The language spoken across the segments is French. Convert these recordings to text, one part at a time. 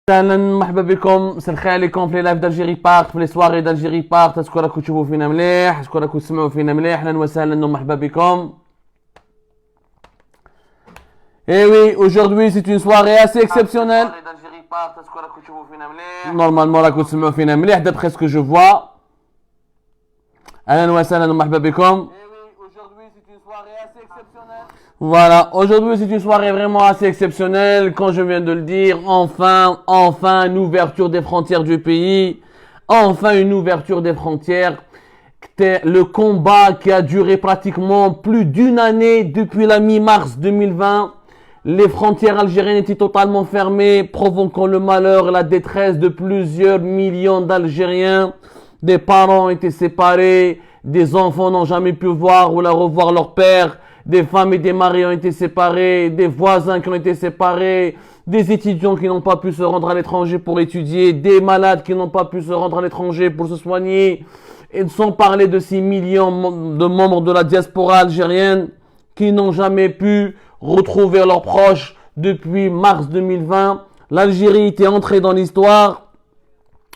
اهلا مرحبا بكم. مساء الخير عليكم في لايف دالجيري بارك، في لي سواري دالجيري بارك. اشكون راكم تشوفوا فينا مليح، اشكون راكم تسمعوا فينا مليح. اهلا وسهلا ومرحبا بكم. Et oui, aujourd'hui c'est une soirée assez exceptionnelle. Normalement راكم تسمعوا فينا مليح d'après ce que je vois. اهلا وسهلا ومرحبا بكم. Voilà, aujourd'hui c'est une soirée vraiment assez exceptionnelle, comme je viens de le dire, enfin une ouverture des frontières du pays, enfin une ouverture des frontières. Le combat qui a duré pratiquement plus d'une année depuis la mi-mars 2020, les frontières algériennes étaient totalement fermées, provoquant le malheur et la détresse de plusieurs millions d'Algériens. Des parents étaient séparés, des enfants n'ont jamais pu voir ou revoir leur père. Des femmes et des maris ont été séparés, des voisins qui ont été séparés, des étudiants qui n'ont pas pu se rendre à l'étranger pour étudier, des malades qui n'ont pas pu se rendre à l'étranger pour se soigner, et sans parler de 6 millions de membres de la diaspora algérienne qui n'ont jamais pu retrouver leurs proches depuis mars 2020. L'Algérie était entrée dans l'histoire.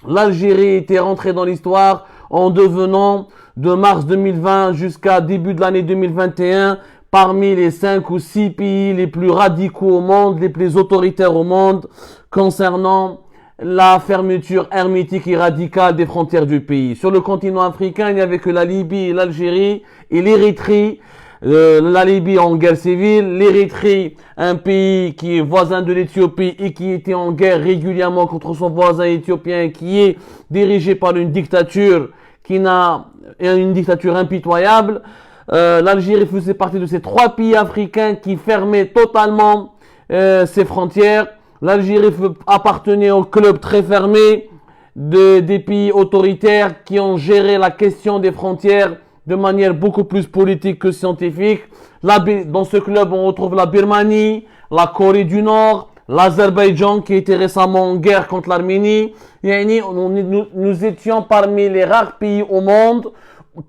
L'Algérie était rentrée dans l'histoire en devenant de mars 2020 jusqu'à début de l'année 2021 parmi les 5 ou 6 pays les plus radicaux au monde, les plus autoritaires au monde, concernant la fermeture hermétique et radicale des frontières du pays. Sur le continent africain, il n'y avait que la Libye, l'Algérie et l'Érythrée. La Libye en guerre civile, l'Érythrée, un pays qui est voisin de l'Éthiopie et qui était en guerre régulièrement contre son voisin éthiopien, qui est dirigé par une dictature une dictature impitoyable. L'Algérie faisait partie de ces 3 pays africains qui fermaient totalement ses frontières. L'Algérie appartenait au club très fermé des pays autoritaires qui ont géré la question des frontières de manière beaucoup plus politique que scientifique. Dans ce club, on retrouve la Birmanie, la Corée du Nord, l'Azerbaïdjan qui était récemment en guerre contre l'Arménie. Nous étions parmi les rares pays au monde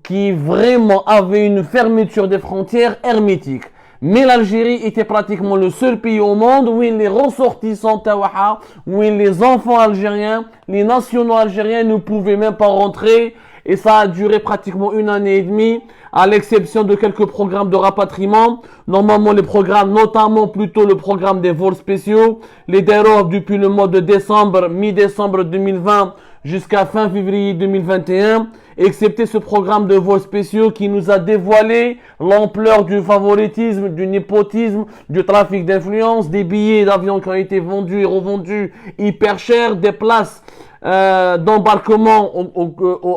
qui vraiment avaient une fermeture des frontières hermétique. Mais l'Algérie était pratiquement le seul pays au monde où les ressortissants tawaha, où les enfants algériens, les nationaux algériens ne pouvaient même pas rentrer. Et ça a duré pratiquement 1 année et demie, à l'exception de quelques programmes de rapatriement. Normalement, les programmes, notamment plutôt le programme des vols spéciaux, les déroges depuis le mois de décembre, mi-décembre 2020 jusqu'à fin février 2021, excepté ce programme de vols spéciaux qui nous a dévoilé l'ampleur du favoritisme, du népotisme, du trafic d'influence, des billets d'avion qui ont été vendus et revendus hyper chers, des places d'embarquement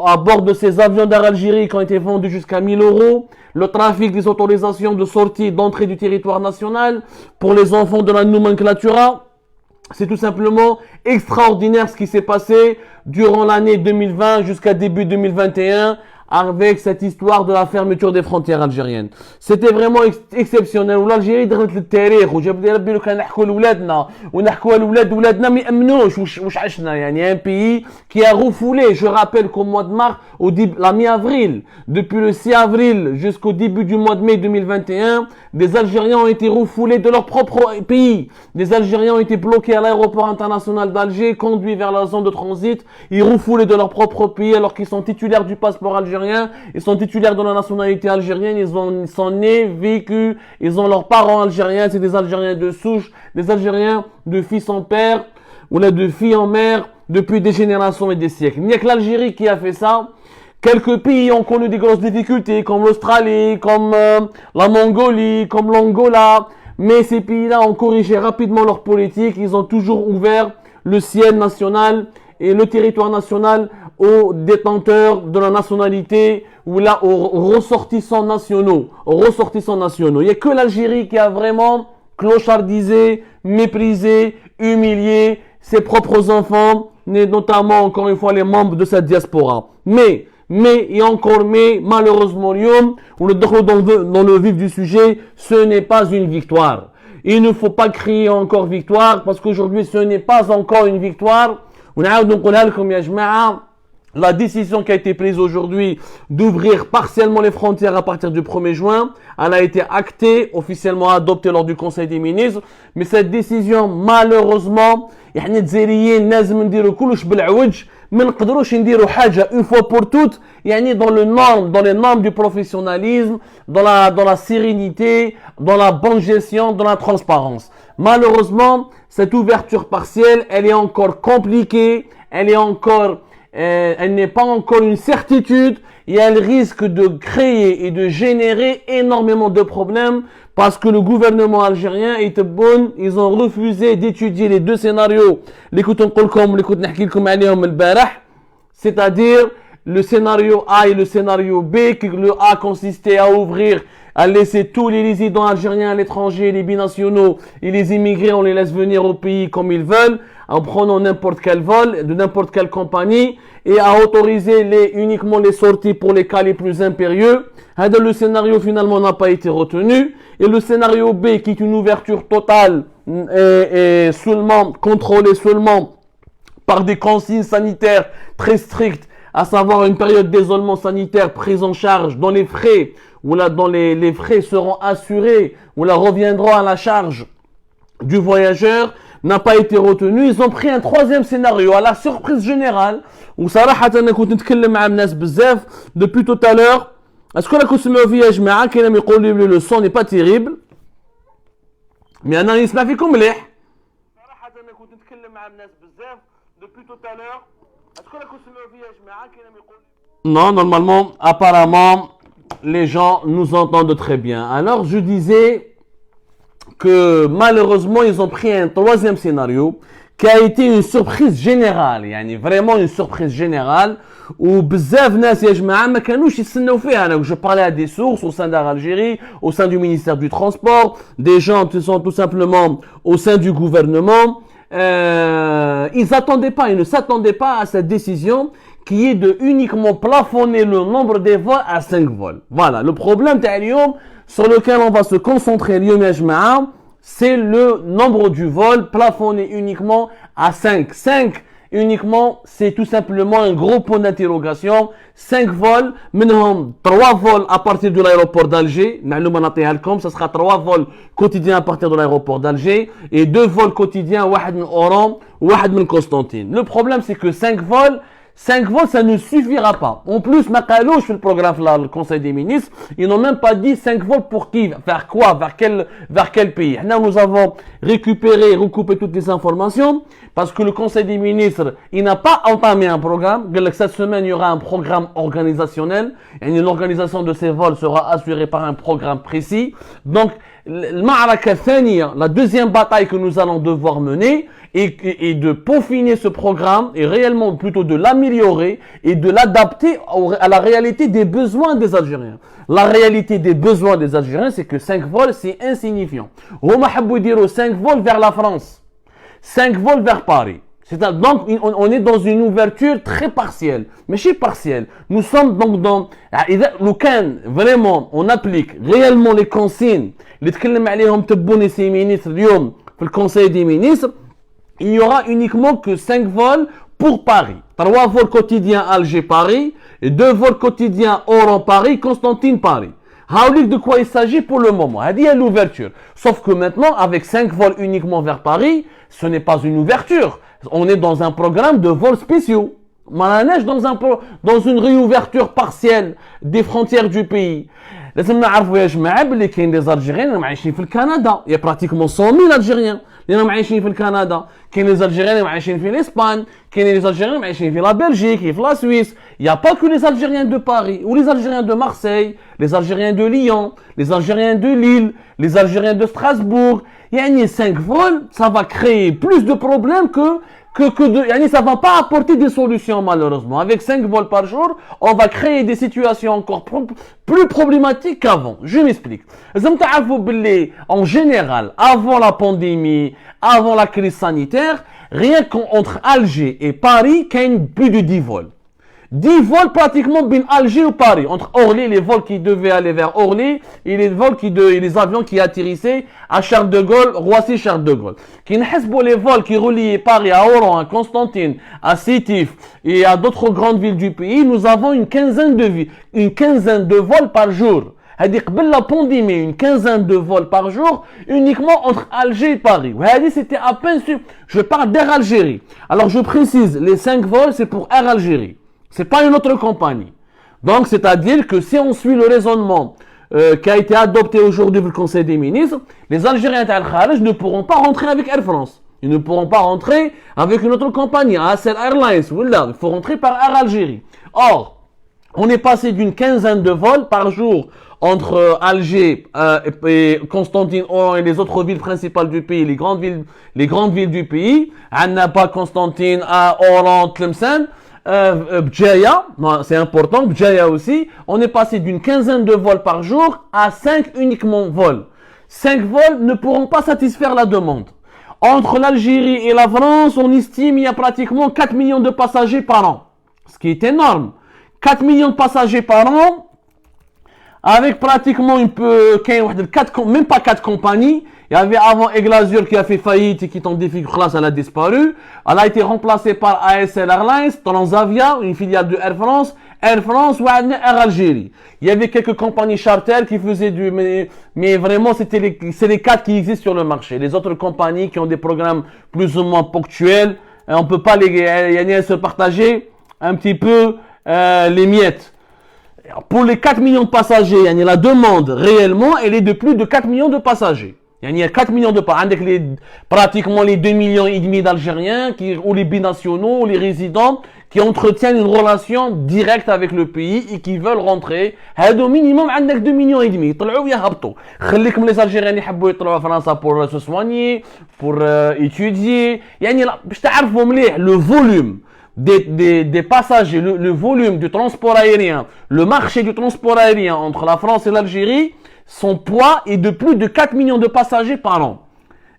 à bord de ces avions d'Air Algérie qui ont été vendus jusqu'à 1 000 €, le trafic des autorisations de sortie et d'entrée du territoire national pour les enfants de la nomenclatura. C'est tout simplement extraordinaire ce qui s'est passé durant l'année 2020 jusqu'à début 2021 avec cette histoire de la fermeture des frontières algériennes. C'était vraiment exceptionnel. L'Algérie دخلت للتاريخ وجاب ربي لو كان نحكوا لولادنا ونحكوا لولاد ولادنا ما يامنوش واش عشنا يعني un pays qui a refoulé. Je rappelle qu'au mois de mars, la mi-avril, depuis le 6 avril jusqu'au début du mois de mai 2021, des Algériens ont été refoulés de leur propre pays. Des Algériens ont été bloqués à l'aéroport international d'Alger, conduits vers la zone de transit, et refoulés de leur propre pays alors qu'ils sont titulaires du passeport algérien. Ils sont titulaires de la nationalité algérienne, ils sont nés, vécus, ils ont leurs parents algériens, c'est des Algériens de souche, des Algériens de fils en père, ou là de filles en mère, depuis des générations et des siècles. Il n'y a que l'Algérie qui a fait ça. Quelques pays ont connu des grosses difficultés, comme l'Australie, comme la Mongolie, comme l'Angola, mais ces pays-là ont corrigé rapidement leur politique, ils ont toujours ouvert le ciel national et le territoire national aux détenteurs de la nationalité ou là aux ressortissants nationaux. Il n'y a que l'Algérie qui a vraiment clochardisé, méprisé, humilié ses propres enfants, notamment encore une fois les membres de cette diaspora. Mais, et encore mais, malheureusement, on est dans le vif du sujet, ce n'est pas une victoire. Il ne faut pas crier encore victoire parce qu'aujourd'hui ce n'est pas encore une victoire. ونعاود نقولها لكم يا جماعة la décision qui a été prise aujourd'hui d'ouvrir partiellement les frontières à partir du 1er juin, elle a été actée, officiellement adoptée lors du Conseil des ministres. Mais cette décision, malheureusement, يعني الجزائريين لازم نديروا كلش بالعوج ما نقدروش نديروا حاجه une fois pour toutes يعني dans les normes du professionnalisme, dans la sérénité, dans la bonne gestion, dans la transparence. Malheureusement, cette ouverture partielle, elle est encore compliquée, elle n'est pas encore une certitude et elle risque de créer et de générer énormément de problèmes parce que le gouvernement algérien est bon, ils ont refusé d'étudier les deux scénarios, c'est-à-dire le scénario A et le scénario B, que le A consistait à ouvrir, à laisser tous les résidents algériens à l'étranger, les binationaux et les immigrés, on les laisse venir au pays comme ils veulent, en prenant n'importe quel vol, de n'importe quelle compagnie, et à autoriser uniquement les sorties pour les cas les plus impérieux. Le scénario finalement n'a pas été retenu. Et le scénario B, qui est une ouverture totale et seulement contrôlée seulement par des consignes sanitaires très strictes, à savoir une période d'isolement sanitaire prise en charge dont les frais, les frais seront assurés, ou là reviendront à la charge du voyageur, n'a pas été retenu. Ils ont pris un troisième scénario à la surprise générale. وصراحة أنا كنت نتكلم مع الناس بزاف depuis tout à l'heure. Est-ce que راكم تسمعوا فيا يا جماعة؟ كاين يقولوا لي le son n'est pas terrible. Mais أنا نسمع فيكم مليح. صراحة أنا كنت نتكلم مع الناس بزاف depuis tout à l'heure. Est-ce que راكم تسمعوا فيا يا جماعة؟ كاين يقولوا. Non, normalement, apparemment, les gens nous entendent très bien. Alors, je disais que malheureusement, ils ont pris un troisième scénario qui a été une surprise générale, يعني vraiment une surprise générale où بزاف ناس يا جماعة ما كانوش يستناو فيها. Je parlais à des sources au sein d'Air Algérie, au sein du ministère du Transport, des gens qui sont tout simplement au sein du gouvernement. Ils ne s'attendaient pas à cette décision qui est de uniquement plafonner le nombre des vols à 5 vols. Voilà, le problème sur lequel on va se concentrer c'est le nombre du vol plafonné uniquement à 5. 5 uniquement, c'est tout simplement un gros point d'interrogation. 5 vols, minimum 3 vols à partir de l'aéroport d'Alger. Ça sera 3 vols quotidiens à partir de l'aéroport d'Alger et 2 vols quotidiens, un de Oran, un de Constantine. Le problème, c'est que 5 vols, ça ne suffira pas. En plus, Makalouch fait le programme là, le Conseil des ministres, ils n'ont même pas dit 5 vols pour qui, vers quoi, vers quel pays. Là, nous avons recoupé toutes les informations parce que le Conseil des ministres, il n'a pas entamé un programme. Cette semaine, il y aura un programme organisationnel. Et l'organisation de ces vols sera assurée par un programme précis. Donc, la deuxième bataille que nous allons devoir mener et de peaufiner ce programme et réellement plutôt de l'améliorer et de l'adapter à la réalité des besoins des Algériens. La réalité des besoins des Algériens, c'est que 5 vols, c'est insignifiant. Huma habou dire 5 vols vers la France, 5 vols vers Paris. Donc, on est dans une ouverture très partielle. Mais chez partielle, nous sommes donc dans... Vraiment, on applique réellement les consignes. Les ministres, le Conseil des ministres, il n'y aura uniquement que 5 vols pour Paris. 3 vols quotidiens Alger-Paris et 2 vols quotidiens Oran-Paris, Constantine-Paris. De quoi il s'agit pour le moment. Il y a l'ouverture. Sauf que maintenant, avec 5 vols uniquement vers Paris, ce n'est pas une ouverture. On est dans un programme de vols spéciaux. Malanèche dans une réouverture partielle des frontières du pays. لازم نعرفوا يا جماعه بلي كاين des Algériens اللي عايشين في الكندا. Il y a pratiquement 100,000 Algériens اللي عايشين في الكندا. كاين les Algériens اللي عايشين في l'Espagne. كاين les Algériens اللي عايشين في la Belgique et في la Suisse. Il n'y a pas que les Algériens de Paris ou les Algériens de Marseille, les Algériens de Lyon, les Algériens de Lille, les Algériens de Strasbourg. يعني 5 vols, ça va créer plus de problèmes que ça va pas apporter des solutions malheureusement. Avec 5 vols par jour, on va créer des situations encore plus problématiques qu'avant. Je m'explique. En général, avant la pandémie, avant la crise sanitaire, rien qu'entre Alger et Paris, il y a plus de 10 vols. 10 vols pratiquement bin Alger ou Paris. Entre Orly, les vols qui devaient aller vers Orly et les avions qui atterrissaient à Charles de Gaulle, Roissy-Charles de Gaulle. Qui n'hésbou les vols qui reliaient Paris à Oran, à Constantine, à Sétif et à d'autres grandes villes du pays, nous avons une quinzaine de vols par jour. هذه قبل la pandémie, une quinzaine de vols par jour, uniquement entre Alger et Paris. وهذه c'était à peine sûr. Je parle d'Air Algérie. Alors je précise, les 5 vols, c'est pour Air Algérie. C'est pas une autre compagnie. Donc, c'est-à-dire que si on suit le raisonnement qui a été adopté aujourd'hui par le Conseil des ministres, les Algériens Al-Kharij ne pourront pas rentrer avec Air France. Ils ne pourront pas rentrer avec une autre compagnie, ASL Airlines. Il faut rentrer par Air Algérie. Or, on est passé d'une quinzaine de vols par jour entre Alger et Constantine, Oran et les autres villes principales du pays, les grandes villes du pays, Annaba, Constantine, Oran, Tlemcen, Bdjaya, c'est important, Bdjaya aussi, on est passé d'une quinzaine de vols par jour à 5 uniquement vols. 5 vols ne pourront pas satisfaire la demande. Entre l'Algérie et la France, on estime qu'il y a pratiquement 4 millions de passagers par an, ce qui est énorme. 4 millions de passagers par an, avec pratiquement même pas 4 compagnies. Il y avait avant Aigle qui a fait faillite et qui est en difficulté, elle a disparu. Elle a été remplacée par ASL Airlines, Transavia, une filiale de Air France ou Air Algérie. Il y avait quelques compagnies charter qui faisaient mais vraiment c'est les 4 qui existent sur le marché. Les autres compagnies qui ont des programmes plus ou moins ponctuels, on peut pas se partager un petit peu les miettes. Pour les 4 millions de passagers, la demande réellement, elle est de plus de 4 millions de passagers. Il y a 4 millions de passagers, pratiquement les 2,5 millions d'Algériens, ou les binationaux, ou les résidents, qui entretiennent une relation directe avec le pays et qui veulent rentrer. Au minimum, il y a 2,5 millions. يطلعوا يهبطوا. خليكم les Algériens يحبوا يطلعوا France pour se soigner, pour étudier. باش تعرفوا مليح le volume des passagers, le volume du transport aérien, le marché du transport aérien entre la France et l'Algérie, son poids est de plus de 4 millions de passagers par an.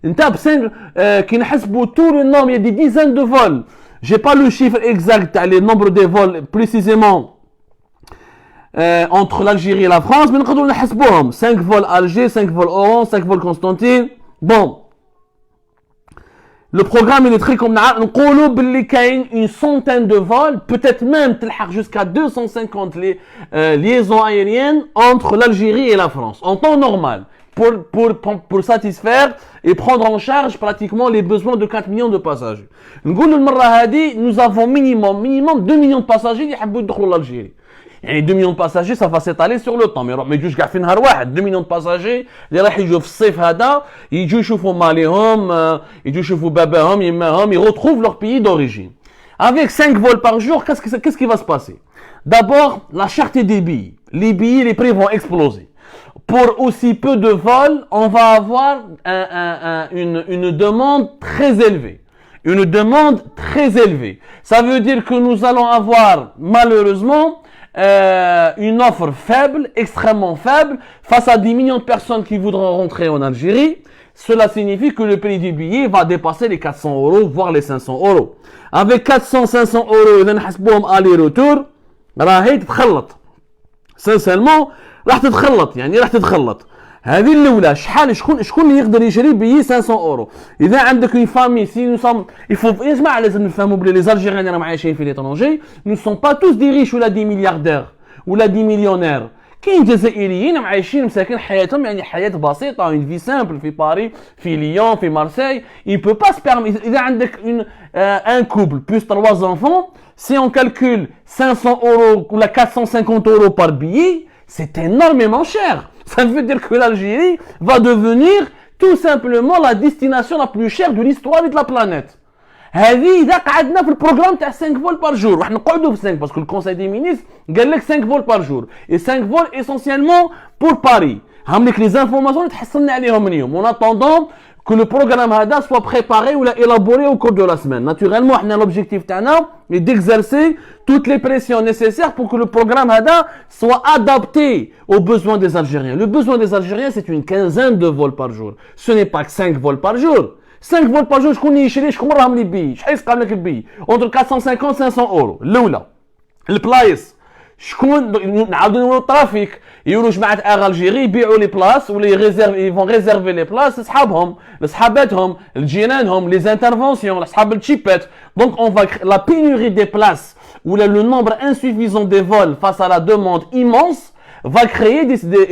Qui n'hésbou tout le nombre, il y a des dizaines de vols. J'ai pas le chiffre exact, le nombre de vols précisément entre l'Algérie et la France, mais nous avons 5 vols Alger, 5 vols Oran, 5 vols Constantine. Bon. Le programme est très comme une centaine de vols, peut-être même jusqu'à 250 liaisons aériennes entre l'Algérie et la France, en temps normal, pour satisfaire et prendre en charge pratiquement les besoins de 4 millions de passagers. Nous avons minimum 2 millions de passagers qui veulent entrer en Algérie. يعني 2 millions de passagers ça va s'étaler sur le temps ما يجوش كاع في نهار واحد 2 millions de passagers اللي راح يجوا في الصيف هذا يجوا يشوفوا ماليهم يجوا يشوفوا باباهم يماهم ils retrouvent leur pays d'origine. Avec 5 vols par jour, qu'est-ce qui va se passer? D'abord, la cherté des billets. Les billets, les prix vont exploser. Pour aussi peu de vols, on va avoir une demande très élevée. Une demande très élevée. Ça veut dire que nous allons avoir malheureusement une offre faible, extrêmement faible, face à 10 millions de personnes qui voudront rentrer en Algérie. Cela signifie que le prix du billet va dépasser les 400 €, voire les 500 €. Avec 400-500 €, إذا نحسبوهم aller-retour, راهي تتخلط. Sincèrement, راح تتخلط. هذه الأولى شكون اللي يقدر يشري بي 500 €. إذا عندك une famille, si nous sommes, il faut يا جماعة لازم نفهموا بلي les Algériens اللي راهم عايشين في l'étranger ne sont pas tous des riches ولا des milliardaires ولا des millionnaires. كاين جزائريين عايشين مساكن حياتهم حياة بسيطة, une vie simple في باريس, في ليون, في مارسيل. Il peut pas se permettre. إذا عندك un couple plus 3 enfants, si on calcule 500 € ou 450 € par billet, c'est énormément cher. Ça veut dire que l'Algérie va devenir tout simplement la destination la plus chère de l'histoire de la planète. هذه إذا قعدنا في البروغرام تاع 5 vols par jour. راح نقعدوا في 5 parce que le Conseil des ministres قال لك 5 vols par jour. Et 5 vols essentiellement pour Paris. هم لك les informations اللي تحصلنا عليهم اليوم. En attendant que le programme هذا soit préparé ou élaboré au cours de la semaine. Naturellement, l'objectif تاعنا est d'exercer toutes les pressions nécessaires pour que le programme هذا soit adapté aux besoins des Algériens. Le besoin des Algériens, c'est une quinzaine de vols par jour. Ce n'est pas que 5 vols par jour. 5 vols par jour, شكون يشري شكون راهم لي بي شحال يسقى لك البي entre 450 500 €. الأولى. البلايص شكون نعاودو نقولوا الترافيك يقولوا جماعه اغ الجيري يبيعوا لي بلاص ولا يفون ريزيرفي لي بلاص لصحابهم لصحاباتهم لجيرانهم لي انترفونسيون لصحاب التشيبات دونك اون فا لا بينوري دي بلاص ولا لو نومبر انسوفيزون دي فول فاس à la demande immense va créer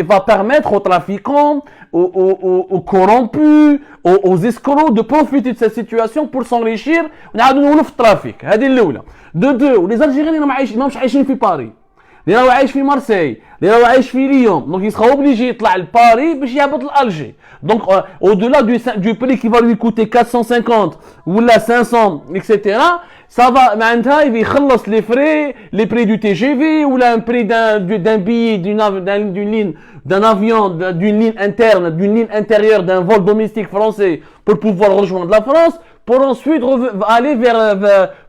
va permettre aux trafiquants, aux corrompus, aux escrocs de profiter de cette situation pour s'enrichir. On a de trafic. هذه الأولى. De deux, les Algériens اللي ماهمش عايشين في باريس. اللي راهو عايش في مارسي، اللي راهو عايش في ليون، donc il sera obligé يطلع لباريس باش يهبط لألجي. Donc au-delà du prix qui va lui coûter 450 ou la 500, etc. Ça va, معناتها يخلص les frais, les prix du TGV ou un prix d'un billet d'une ligne, d'un avion, d'une ligne interne, d'une ligne intérieure, d'un vol domestique français pour pouvoir rejoindre la France, pour ensuite aller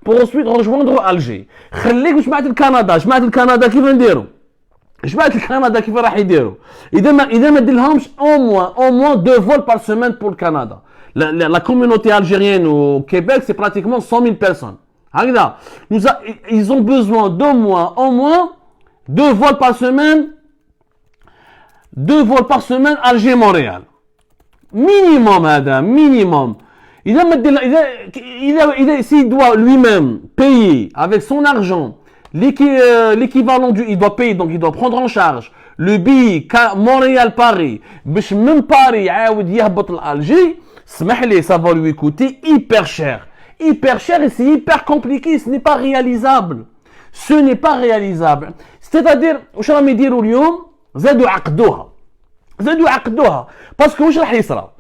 pour ensuite rejoindre Alger. خليك جماعة الكندا كيف نديروا؟ جماعة الكندا كيف راح يديروا؟ إذا ما ديرلهمش au moins 2 vols par semaine pour le Canada. La communauté algérienne au Québec, c'est pratiquement 100 000 personnes. Ils ont besoin de moi, au moins 2 vols par semaine, 2 vols par semaine Alger-Montréal. Minimum, madame, minimum. S'il doit lui-même payer avec son argent l'équivalent il doit payer, donc il doit prendre en charge le billet Montréal-Paris, même Paris, Alger, ça va lui coûter hyper cher. Hyper cher et c'est hyper compliqué, ce n'est pas réalisable. Ce n'est pas réalisable. C'est-à-dire, واش راهم يديروا اليوم زادوا عقدوها parce que واش راح يصرا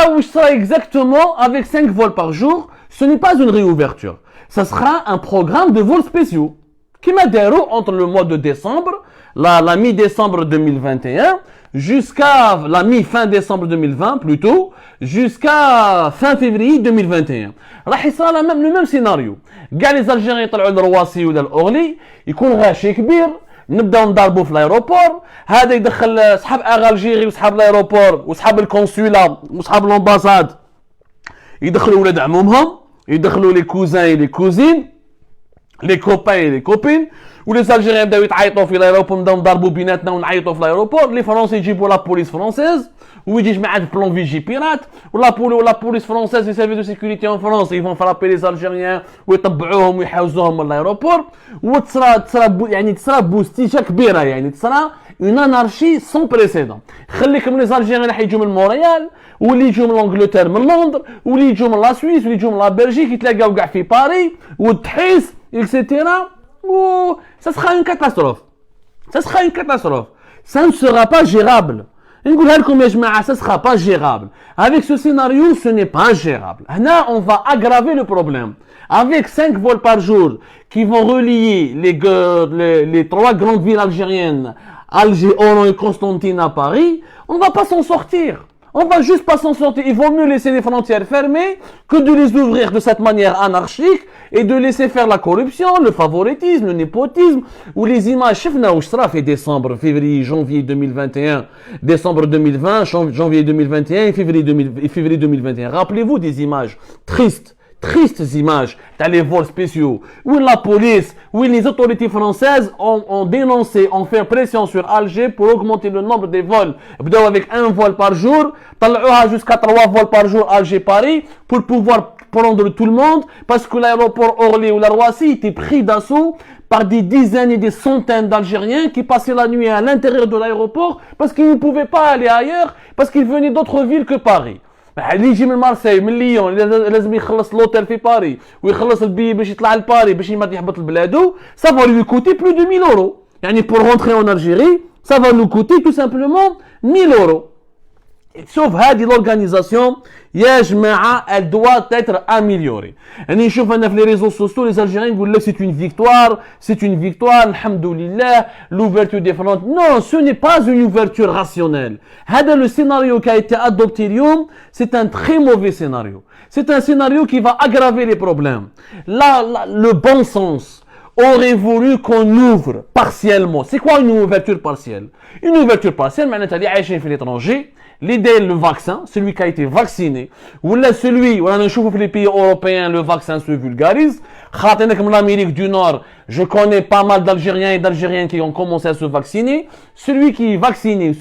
واش صرا exactement avec 5 vols par jour, ce n'est pas une réouverture. Ça sera un programme de vols spéciaux qui m'a داروا entre le mois de décembre, la mi-décembre 2021 jusqu'à la mi-fin décembre 2020 plutôt, jusqu'à fin février 2021. راح يصير le même scénario. كاع les Algériens يطلعوا للرواسي ولا الأورلي يكون غاشي كبير نبداو نضربوا في الايروبور هذا يدخل اصحاب اغ الجيري وصحاب الايروبور وصحاب الكونسولا وصحاب الامباساد يدخلوا ولاد عمومهم يدخلوا لي كوزان لي كوزين لي كوباي لي كوبين ولي زالجيريان بداو يتعيطوا في الايروبور نبداو نضربوا بيناتنا ونعيطوا في الايروبور لي فرونسي يجيبوا لا بوليس فرونسيز ويجي جماعه بلون فيجي بيرات ولا بوليس فرونسيز لي سيرفيس دو سيكوريتي ان فرونس يفون فرابي لي زالجيريان ويطبعوهم ويحوزوهم من الايروبور تصرا بوستيجه كبيره تصرا اون انارشي سون بريسيدون خليك من لي زالجيريان اللي حيجوا من مونريال واللي يجوا من لونجلتير من لندن واللي يجوا من لا سويس واللي يجوا من لا بلجيك يتلاقاو كاع في باريس والتحيس etc. Oh, ça sera une catastrophe. Ça ne sera pas gérable. Ça sera pas gérable. Avec ce scénario, ce n'est pas gérable. Là, on va aggraver le problème. Avec 5 vols par jour qui vont relier les 3 grandes villes algériennes, Alger, Oran et Constantine à Paris, on va pas s'en sortir. On va juste pas s'en sortir. Il vaut mieux laisser les frontières fermées que de les ouvrir de cette manière anarchique et de laisser faire la corruption, le favoritisme, le népotisme ou les images. شفنا واش صرا في décembre, février, janvier 2021, décembre 2020, janvier 2021 et février 2021. Rappelez-vous des images tristes images dans les vols spéciaux où la police, où les autorités françaises ont dénoncé, ont fait pression sur Alger pour augmenter le nombre de vols. Avec 1 vol par jour, jusqu'à 3 vols par jour Alger-Paris pour pouvoir prendre tout le monde parce que l'aéroport Orly ou la Roissy était pris d'assaut par des dizaines et des centaines d'Algériens qui passaient la nuit à l'intérieur de l'aéroport parce qu'ils ne pouvaient pas aller ailleurs parce qu'ils venaient d'autres villes que Paris. اللي يجي من مارسي من ليون لازم يخلص لوتيل في باري ويخلص البي باش يطلع لباري باش يهبط لبلادو ça va lui coûter plus de 1000 euros. pour rentrer en Algérie ça va nous coûter tout simplement 1000 euros. Sauf هذه l'organisation يا جماعة elle doit être améliorée. نشوف أنا في les réseaux sociaux les Algériens يقول لك c'est une victoire alhamdoulilah l'ouverture des frontières. Non, ce n'est pas une ouverture rationnelle. هذا le scénario qui a été adopté اليوم c'est un très mauvais scénario. C'est un scénario qui va aggraver les problèmes. Le bon sens aurait voulu qu'on ouvre partiellement. C'est quoi une ouverture partielle? Une ouverture partielle معناتها اللي عايشين في l'étranger l'idée le vaccin, celui qui a été vacciné, ou là celui, on a chauffe les pays européens, le vaccin se vulgarise. Comme l'Amérique du Nord, je connais pas mal d'Algériens et d'Algériennes qui ont commencé à se vacciner. Celui qui est vacciné,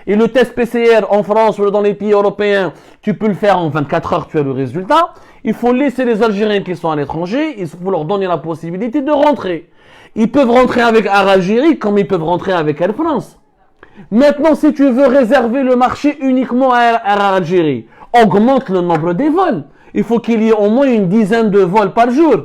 et le test PCR en France ou dans les pays européens, tu peux le faire en 24 heures, tu as le résultat. Il faut laisser les Algériens qui sont à l'étranger, il faut leur donner la possibilité de rentrer. Ils peuvent rentrer avec Air Algérie comme ils peuvent rentrer avec Air France. Maintenant, si tu veux réserver le marché uniquement à Air Algérie, augmente le nombre des vols. Il faut qu'il y ait au moins une dizaine de vols par jour.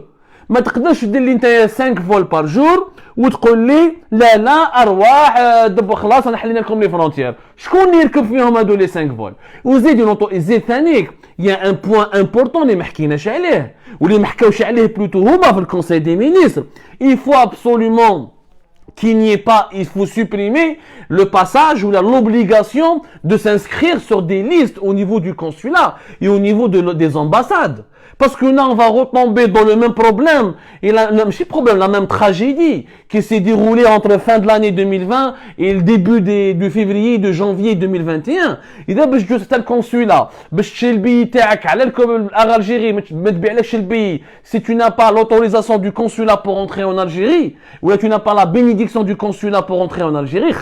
ما تقدرش دير لي انت 5 فول بار جور وتقول لي لا لا ارواح دابا خلاص انا حلينا لكم لي فرونتيير شكون اللي يركب فيهم هادو لي 5 فول وزيد يزيد ثانيك يا ان بوين امبورطون اللي ما حكيناش عليه واللي ما حكاوش عليه بلوتو هما في الكونساي دي مينيستر il faut absolument qu'il n'y ait pas, il faut supprimer le passage ou l'obligation de s'inscrire sur des listes au niveau du consulat et au niveau des ambassades. Parce que là, on va retomber dans le même problème, et la même tragédie qui s'est déroulée entre fin de l'année 2020 et le début de février, de janvier 2021. Et là, je dis, le consulat, si tu n'as pas l'autorisation du consulat pour entrer en Algérie, ou là tu n'as pas la bénédiction du consulat pour entrer en Algérie,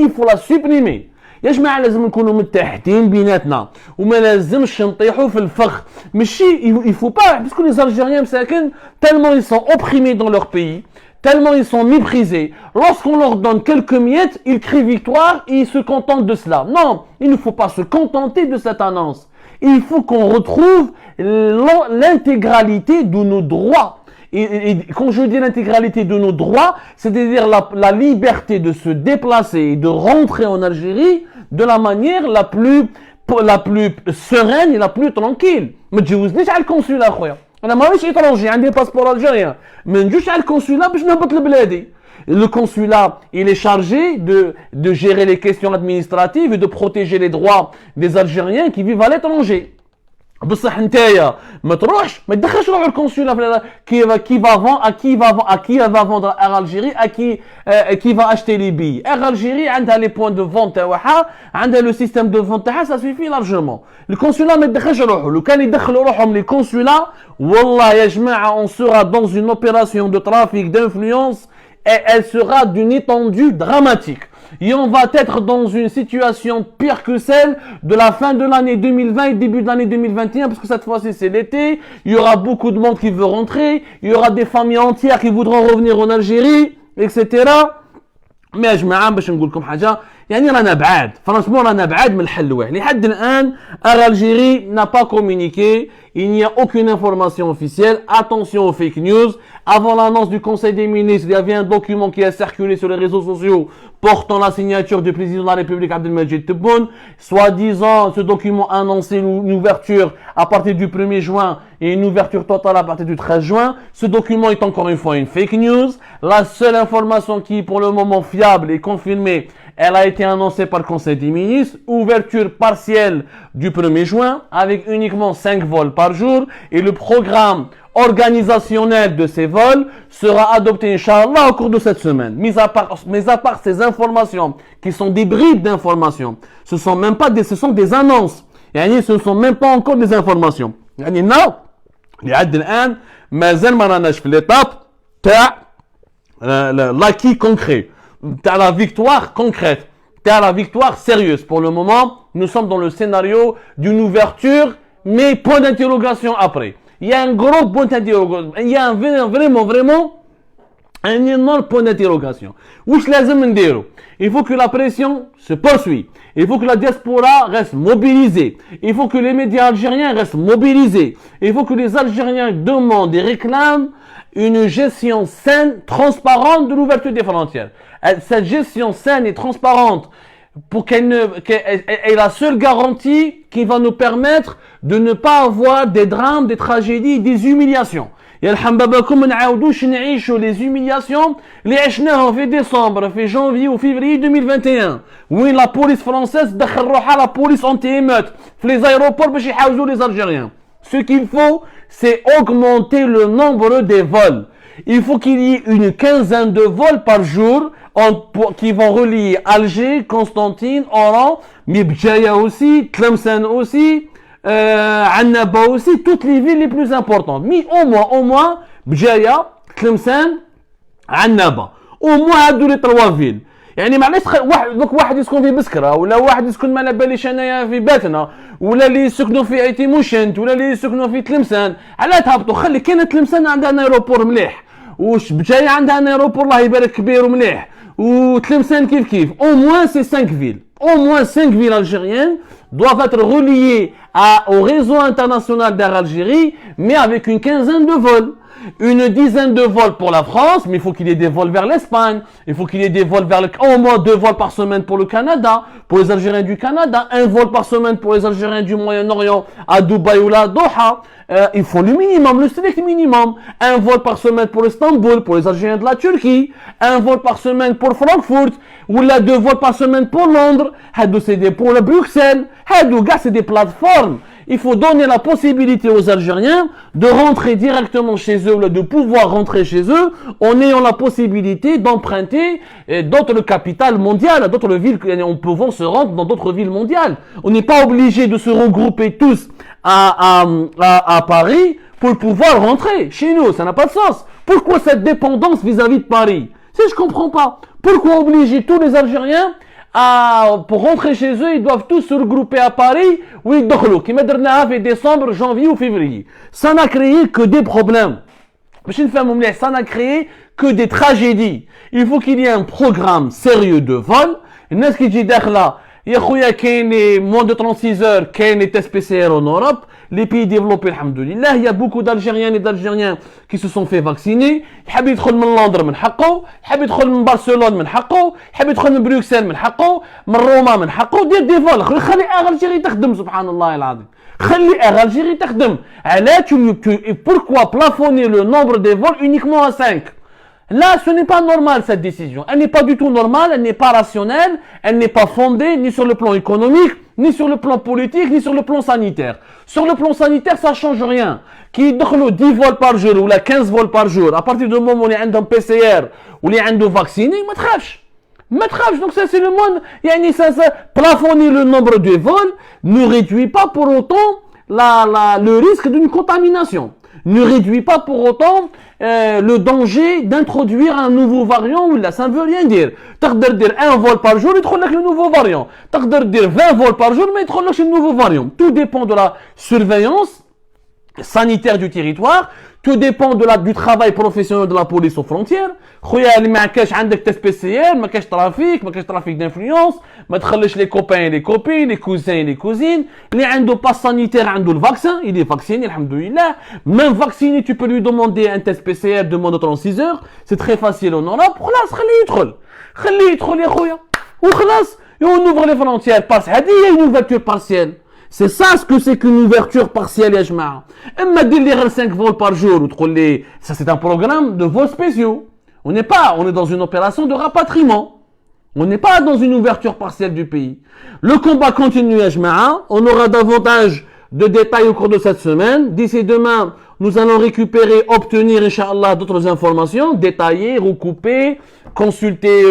il faut la supprimer. يا جماعه لازم نكونوا متحدين بيناتنا وما لازمش نطيحوا في الفخ ماشي il faut pas parce que les Algériens مساكن tellement ils sont opprimés dans leur pays tellement ils sont méprisés lorsqu'on leur donne quelques miettes ils crient victoire et ils se contentent de cela. Non, il ne faut pas se contenter de cette annonce, il faut qu'on retrouve l'intégralité de nos droits. Et quand je dis l'intégralité de nos droits, c'est-à-dire la liberté de se déplacer et de rentrer en Algérie de la manière la plus sereine et la plus tranquille. ما تجوزنيش على الكونسولا اخويا انا مانيش étranger عندي باسبور algérien ما نجوش على الكونسولا باش نهبط لبلادي. Le consulat, il est chargé de gérer les questions administratives et de protéger les droits des Algériens qui vivent à l'étranger. بصح نتايا ما تروحش ما تدخلش روح الكونسولا qui va vendre Air Algérie qui va acheter les billets. Air Algérie عندها les points de vente تاعها عندها le système de vente تاعها ça suffit largement. الكونسولا ما تدخلش روحه لو كان يدخلوا روحهم les consulats والله يا جماعه on sera dans une opération de trafic d'influence et elle sera d'une étendue dramatique. Et on va être dans une situation pire que celle de la fin de l'année 2020 et début de l'année 2021, parce que cette fois-ci c'est l'été, il y aura beaucoup de monde qui veut rentrer, il y aura des familles entières qui voudront revenir en Algérie, etc. Mais يا جماعه باش نقول لكم حاجه يعني رانا بعاد فرانسمون رانا بعاد من الحل الواحد لحد الان Air Algérie n'a pas communiqué, il n'y a aucune information officielle. Attention aux fake news. Avant l'annonce du Conseil des ministres, il y avait un document qui a circulé sur les réseaux sociaux portant la signature du président de la République Abdelmadjid Tebboune. Soi-disant, ce document annonçait une ouverture à partir du 1er juin et une ouverture totale à partir du 13 juin. Ce document est encore une fois une fake news. La seule information qui est pour le moment fiable et confirmée, elle a été annoncée par le Conseil des ministres. Ouverture partielle du 1er juin avec uniquement 5 vols par jour et le programme organisationnel de ces vols sera adopté, Inch'Allah, au cours de cette semaine. Mis à part ces informations qui sont des bribes d'informations, ce sont des annonces. يعني ce ne sont même pas encore des informations. يعني non, لحد الآن مازال ما راناش في l'étape تاع l'acquis concret, تاع la victoire concrète, تاع la victoire sérieuse. Pour le moment, nous sommes dans le scénario d'une ouverture, mais point d'interrogation après. Il y a un gros point d'interrogation. Il y a vraiment un énorme point d'interrogation. Il faut que la pression se poursuive. Il faut que la diaspora reste mobilisée. Il faut que les médias algériens restent mobilisés. Il faut que les Algériens demandent et réclament une gestion saine, transparente de l'ouverture des frontières. Cette gestion saine et transparente, pour qu'elle est la seule garantie qui va nous permettre de ne pas avoir des drames, des tragédies, des humiliations. يا الحمبابكم ما نعاودوش نعيشوا les humiliations اللي عشناهم في ديسمبر في جانفي وفيفري 2021 وين la police française دخل روحها la police anti-émeute في les aéroports باش يحاوزوا les Algériens. Ce qu'il faut, c'est augmenter le nombre des vols. Il faut qu'il y ait une quinzaine de vols par jour qui vont relier Alger, Constantine, Oran, mais Bjaya aussi, Tlemcen aussi, Annaba aussi, toutes les villes les plus importantes. Mais au moins, Bjaya, Tlemcen, Annaba. Au moins, هادو les trois villes. يعني معليش واحد يسكن في بسكرة ولا واحد يسكن ما على باليش انايا في باتنا ولا اللي يسكنوا في ايتي موشنت ولا اللي يسكنوا في تلمسان علاه تهبطوا خلي كاين تلمسان عندها ان ايروبور مليح وش بجاي عندها ان ايروبور الله يبارك كبير ومليح وتلمسان كيف au moins ces 5 villes au moins 5 villes algériennes doivent être reliées au réseau international d'Air Algérie mais avec une quinzaine de vols. Une dizaine de vols pour la France, mais il faut qu'il y ait des vols vers l'Espagne, il faut qu'il y ait des vols vers au moins 2 vols par semaine pour le Canada, pour les Algériens du Canada, 1 vol par semaine pour les Algériens du Moyen-Orient à Dubaï ou à Doha. Il faut le minimum, le strict minimum. 1 vol par semaine pour Istanbul, pour les Algériens de la Turquie, 1 vol par semaine pour Francfort, ou là 2 vols par semaine pour Londres, c'est pour le Bruxelles, c'est des plateformes. Il faut donner la possibilité aux Algériens de rentrer directement chez eux, ou de pouvoir rentrer chez eux, en ayant la possibilité d'emprunter d'autres capitales mondiales, d'autres villes, en pouvant se rendre dans d'autres villes mondiales. On n'est pas obligé de se regrouper tous à Paris pour pouvoir rentrer chez nous. Ça n'a pas de sens. Pourquoi cette dépendance vis-à-vis de Paris? Je comprends pas. Pourquoi obliger tous les Algériens pour rentrer chez eux, ils doivent tous se regrouper à Paris ou ils doivent qui fait décembre, janvier ou février. Ça n'a créé que des problèmes. Ça n'a créé que des tragédies. Il faut qu'il y ait un programme sérieux de vol. الناس qui dit là, يا خويا كاين moins de 36 heures, كاين les tests PCR en Europe. Les pays développés, alhamdoulilah, il y a beaucoup d'Algériens et d'Algériens qui se sont fait vacciner. يحب يدخل من لندن من حقه، يحب يدخل من برشلونة من حقه، يحب يدخل من بروكسل من حقه، من روما من حقه، دير دي فول، خلي Algérie تخدم سبحان الله العظيم. خلي Algérie تخدم. علاش pourquoi plafonner le nombre des vols uniquement à 5? Là, ce n'est pas normal cette décision. Elle n'est pas du tout normale, elle n'est pas rationnelle, elle n'est pas fondée ni sur le plan économique, ni sur le plan politique, ni sur le plan sanitaire. Sur le plan sanitaire, ça ne change rien. Qui دخلوا 10 vols par jour ou 15 vols par jour, à partir du moment où il y a un PCR ou il y a un vacciné, ما تخافش. ما تخافش. Donc ça c'est le monde. يعني ça plafonner le nombre de vols ne réduit pas pour autant le risque d'une contamination. Ne réduit pas pour autant le danger d'introduire un nouveau variant ou là, ça ne veut rien dire. تقدر dire 1 vol par jour, il te le nouveau variant. تقدر dire 20 vols par jour, mais il te le nouveau variant. Tout dépend de la surveillance sanitaire du territoire, tout dépend du travail professionnel de la police aux frontières. خويا اللي ما كاش عندك تيست بي سي ار ما كاش ترافيك d'influence, ما تخليش les copains et les copines, les cousins et les cousines. اللي عنده passe sanitaire عنده le vaccin, il est vacciné alhamdoulilah. Même vacciné, tu peux lui demander un test PCR de moins de 36 heures, c'est très facile en Europe. خلاص خليه يدخل يا خويا وخلاص et on ouvre les frontières parce هذه هي une ouverture partielle. C'est ça ce que c'est qu'une ouverture partielle يا جماعه. اما دير لي غير 5 vols par jour وتقول لي ça c'est un programme de vols spéciaux. On est dans une opération de rapatriement. On n'est pas dans une ouverture partielle du pays. Le combat continue à Jma'a. On aura davantage de détails au cours de cette semaine. D'ici demain, nous allons récupérer, obtenir, Inch'Allah, d'autres informations, détaillées, recoupées, consulter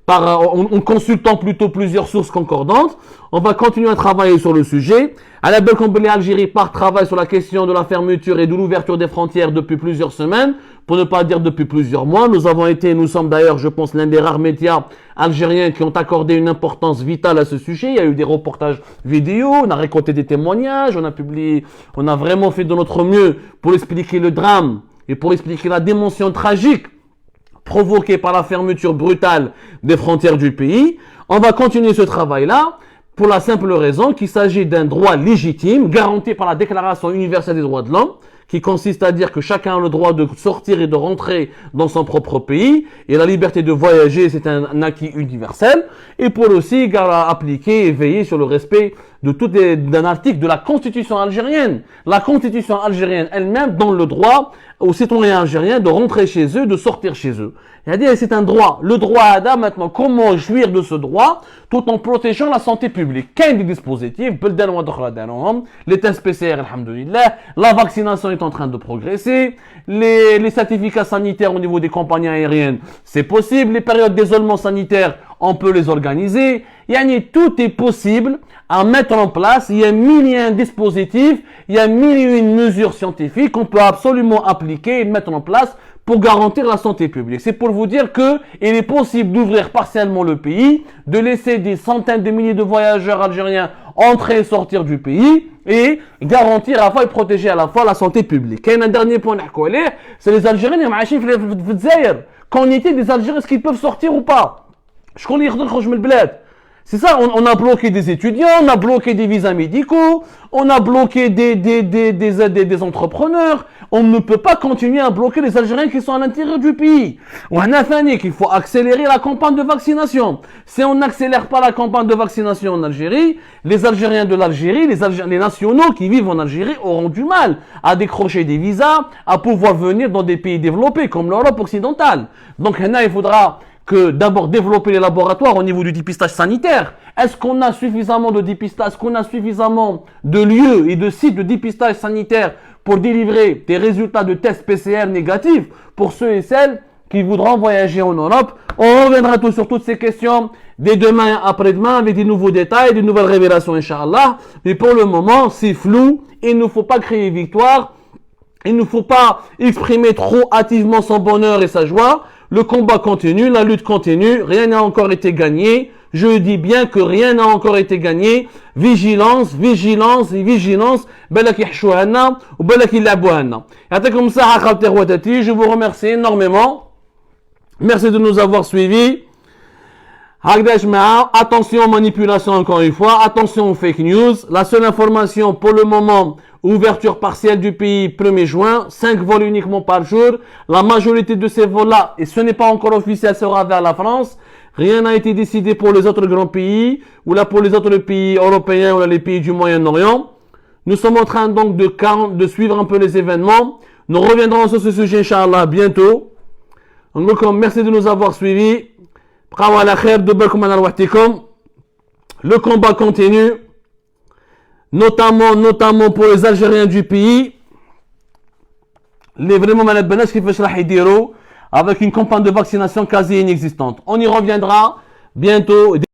en consultant plutôt plusieurs sources concordantes. On va continuer à travailler sur le sujet. À la belle Compagnie Algérie travaille sur la question de la fermeture et de l'ouverture des frontières depuis plusieurs semaines, pour ne pas dire depuis plusieurs mois. Nous sommes d'ailleurs, je pense, l'un des rares médias algériens qui ont accordé une importance vitale à ce sujet. Il y a eu des reportages vidéo, on a récolté des témoignages, on a vraiment fait de notre mieux pour expliquer le drame et pour expliquer la dimension tragique provoquée par la fermeture brutale des frontières du pays. On va continuer ce travail-là pour la simple raison qu'il s'agit d'un droit légitime garanti par la Déclaration universelle des droits de l'homme, qui consiste à dire que chacun a le droit de sortir et de rentrer dans son propre pays, et la liberté de voyager, c'est un acquis universel, et pour aussi appliquer et veiller sur le respect d'un article de la Constitution algérienne. La Constitution algérienne elle-même donne le droit aux citoyens algériens de rentrer chez eux, de sortir chez eux. C'est un droit. Le droit à maintenant, comment jouir de ce droit tout en protégeant la santé publique. Quel des dispositifs, les tests PCR, alhamdoulilah, la vaccination est en train de progresser, les certificats sanitaires au niveau des compagnies aériennes, c'est possible, les périodes d'isolement sanitaire, on peut les organiser. Tout est possible à mettre en place. Il y a mille et un dispositifs, il y a mille et une mesures scientifiques qu'on peut absolument appliquer et mettre en place pour garantir la santé publique. C'est pour vous dire que il est possible d'ouvrir partiellement le pays, de laisser des centaines de milliers de voyageurs algériens entrer et sortir du pays et garantir à la fois et protéger à la fois la santé publique. Et un dernier point, c'est les Algériens qui sont في الجزائر. Qu'en était des Algériens, est-ce qu'ils peuvent sortir ou pas? C'est ça, on a bloqué des étudiants, on a bloqué des visas médicaux, on a bloqué des entrepreneurs. On ne peut pas continuer à bloquer les Algériens qui sont à l'intérieur du pays. On a fait qu'il faut accélérer la campagne de vaccination. Si on n'accélère pas la campagne de vaccination en Algérie, les Algériens de l'Algérie, les nationaux qui vivent en Algérie auront du mal à décrocher des visas, à pouvoir venir dans des pays développés comme l'Europe occidentale. Donc là, il faudra que d'abord développer les laboratoires au niveau du dépistage sanitaire. Est-ce qu'on a suffisamment de dépistage, est-ce qu'on a suffisamment de lieux et de sites de dépistage sanitaire pour délivrer des résultats de tests PCR négatifs pour ceux et celles qui voudront voyager en Europe? On reviendra sur toutes ces questions dès demain et après-demain avec des nouveaux détails, des nouvelles révélations, Inch'Allah. Mais pour le moment, c'est flou. Il ne faut pas créer victoire. Il ne faut pas exprimer trop hâtivement son bonheur et sa joie. Le combat continue, la lutte continue, rien n'a encore été gagné. Je dis bien que rien n'a encore été gagné. Vigilance, vigilance et vigilance. Je vous remercie énormément. Merci de nous avoir suivis. Attention aux manipulations encore une fois, attention aux fake news. La seule information pour le moment, ouverture partielle du pays 1er juin, 5 vols uniquement par jour. La majorité de ces vols-là, et ce n'est pas encore officiel, sera vers la France. Rien n'a été décidé pour les autres grands pays, ou là pour les autres pays européens, ou là les pays du Moyen-Orient. Nous sommes en train donc de suivre un peu les événements. Nous reviendrons sur ce sujet, Inch'Allah, bientôt. Donc, merci de nous avoir suivis. Le combat continue, notamment pour les Algériens du pays. Les vraiment malades qui fait avec une campagne de vaccination quasi inexistante. On y reviendra bientôt.